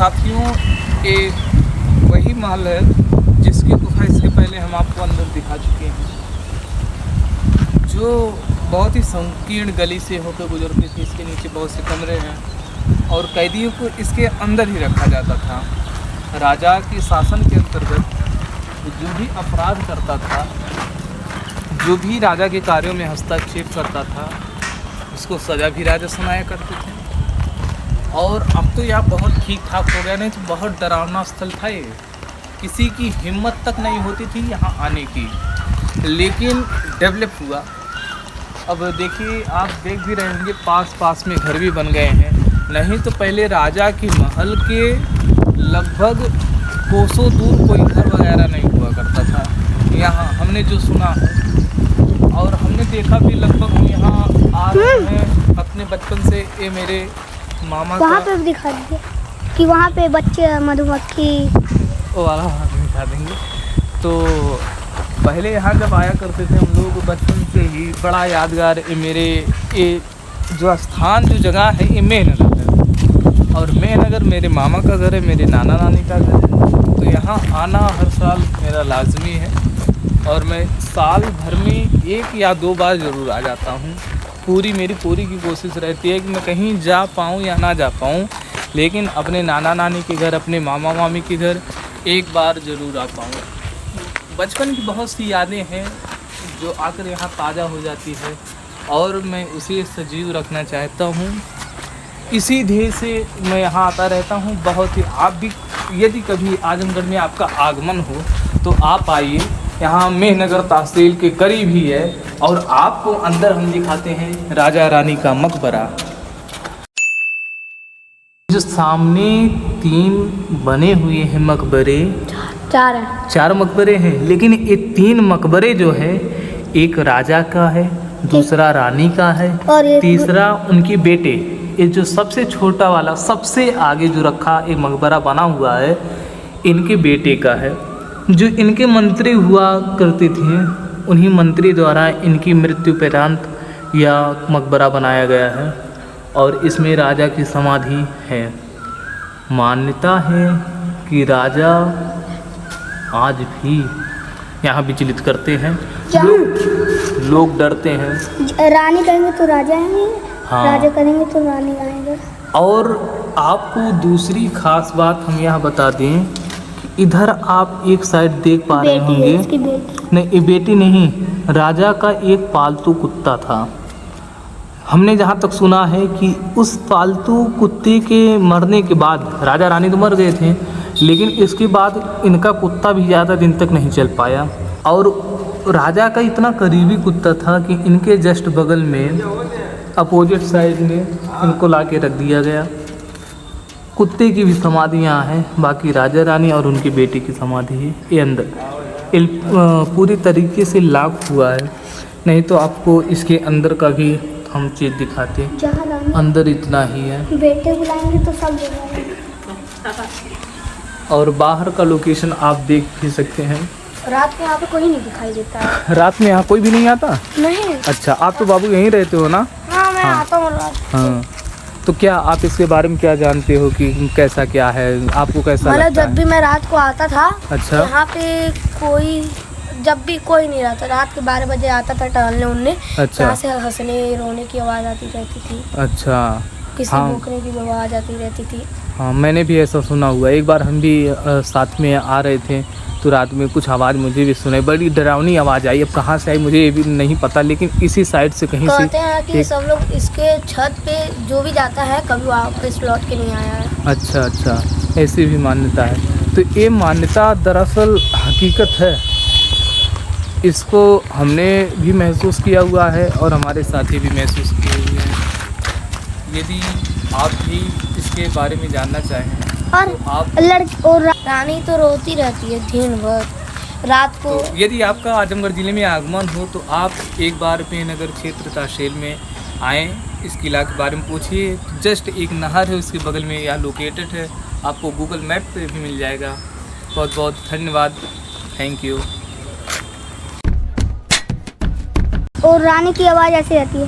साथियों, ये वही महल है जिसकी गुफा इसके पहले हम आपको अंदर दिखा चुके हैं, जो बहुत ही संकीर्ण गली से होकर गुजरती थी। इसके नीचे बहुत से कमरे हैं और कैदियों को इसके अंदर ही रखा जाता था। राजा के शासन के अंतर्गत जो भी अपराध करता था, जो भी राजा के कार्यों में हस्तक्षेप करता था, उसको सज़ा भी राजा सुनाया करते थे। और अब तो यह बहुत ठीक ठाक हो गया, नहीं तो बहुत डरावना स्थल था ये। किसी की हिम्मत तक नहीं होती थी यहाँ आने की, लेकिन डेवलप हुआ। अब देखिए, आप देख भी रहे होंगे पास पास में घर भी बन गए हैं। नहीं तो पहले राजा की महल के लगभग कोसों दूर कोई घर वगैरह नहीं हुआ करता था। यहाँ हमने जो सुना है और हमने देखा भी, लगभग हम यहाँ आ रहे हैं अपने बचपन से। ये मेरे मामा वहाँ पे भी दिखा दीजिए कि वहाँ पे बच्चे मधुमक्खी वो वाला दिखा देंगे। तो पहले यहाँ जब आया करते थे हम लोग बचपन से ही, बड़ा यादगार मेरे ये जो स्थान, जो जगह है, ये मेहनगर है। और मेहनगर मेरे मामा का घर है, मेरे नाना नानी का घर है। तो यहाँ आना हर साल मेरा लाजमी है और मैं साल भर में 1 या 2 बार ज़रूर आ जाता हूँ। मेरी पूरी की कोशिश रहती है कि मैं कहीं जा पाऊँ या ना जा पाऊँ, लेकिन अपने नाना नानी के घर, अपने मामा मामी के घर 1 बार ज़रूर आ पाऊँ। बचपन की बहुत सी यादें हैं जो आकर यहाँ ताज़ा हो जाती है और मैं उसे सजीव रखना चाहता हूँ। इसी ध्येय से मैं यहाँ आता रहता हूँ। बहुत ही, आप भी यदि कभी आजमगढ़ में आपका आगमन हो तो आप आइए। यहाँ मेहनगर तहसील के करीब ही है और आपको अंदर हम दिखाते हैं राजा रानी का मकबरा। जो सामने 3 बने हुए हैं मकबरे, 4 मकबरे हैं, लेकिन ये 3 मकबरे जो है, एक राजा का है, दूसरा रानी का है और तीसरा उनके बेटे। ये जो सबसे छोटा वाला, सबसे आगे जो रखा एक मकबरा बना हुआ है, इनके बेटे का है। जो इनके मंत्री हुआ करते थे, उन्हीं मंत्री द्वारा इनकी मृत्यु उपरांत यह मकबरा बनाया गया है और इसमें राजा की समाधि है। मान्यता है कि राजा आज भी यहाँ विचलित करते हैं। लोग डरते हैं। रानी कहेंगे तो राजा आएंगे, हाँ। राजा करेंगे तो रानी आएंगे। और आपको दूसरी खास बात हम यहाँ बता दें, इधर आप एक साइड देख पा रहे होंगे, नहीं ये बेटी नहीं, राजा का एक पालतू कुत्ता था। हमने जहाँ तक सुना है कि उस पालतू कुत्ते के मरने के बाद, राजा रानी तो मर गए थे, लेकिन इसके बाद इनका कुत्ता भी ज़्यादा दिन तक नहीं चल पाया। और राजा का इतना करीबी कुत्ता था कि इनके जस्ट बगल में अपोजिट साइड में इनको ला के रख दिया गया। कुत्ते की भी समाधि यहाँ है, बाकी राजा रानी और उनकी बेटी की समाधि है ये अंदर। पूरी तरीके से लॉक हुआ है, नहीं तो आपको इसके अंदर का भी हम चीज़ दिखाते। अंदर इतना ही है। बेटे बुलाएंगे तो सब बुलाएंगे। और बाहर का लोकेशन आप देख भी सकते हैं। रात में यहाँ पे कोई नहीं दिखाई देता है। रात में यहाँ कोई भी नहीं आता? नहीं। अच्छा, आप तो बाबू यहीं रहते हो ना? हाँ, मैं आता हूँ रात। हाँ, तो क्या आप इसके बारे में क्या जानते हो कि कैसा क्या है, आपको कैसा लगता है? जब भी मैं रात को आता था, अच्छा, यहाँ पे जब भी कोई नहीं रहता, रात के 12 बजे आता था टहलने उनने। अच्छा, यहाँ से हंसने रोने की आवाज़ आती रहती थी। अच्छा, किसी भौंकने की आवाज़ आती रहती थी। हाँ, मैंने भी ऐसा सुना हुआ। एक बार हम भी साथ में आ रहे थे तो रात में कुछ आवाज़ मुझे भी सुनाई, बड़ी डरावनी आवाज़ आई। अब कहाँ से आई मुझे ये भी नहीं पता, लेकिन इसी साइड से कहीं से कहते हैं कि सब लोग इसके छत पे जो भी जाता है कभी वापस लौट के नहीं आया है। अच्छा अच्छा, ऐसी भी मान्यता है। तो ये मान्यता दरअसल हकीकत है, इसको हमने भी महसूस किया हुआ है और हमारे साथी भी महसूस किए हुए हैं। यदि आप भी इसके बारे में जानना चाहें और तो आप लड़की और रानी तो रोती रहती है दिन भर रात को। तो यदि आपका आजमगढ़ ज़िले में आगमन हो तो आप एक बार मेहनगर क्षेत्र तहसील में आएँ, इस किला के बारे में पूछिए। जस्ट एक नहर है उसके बगल में यह लोकेटेड है, आपको गूगल मैप पे भी मिल जाएगा। बहुत बहुत धन्यवाद, थैंक यू। और रानी की आवाज़ ऐसी रहती है।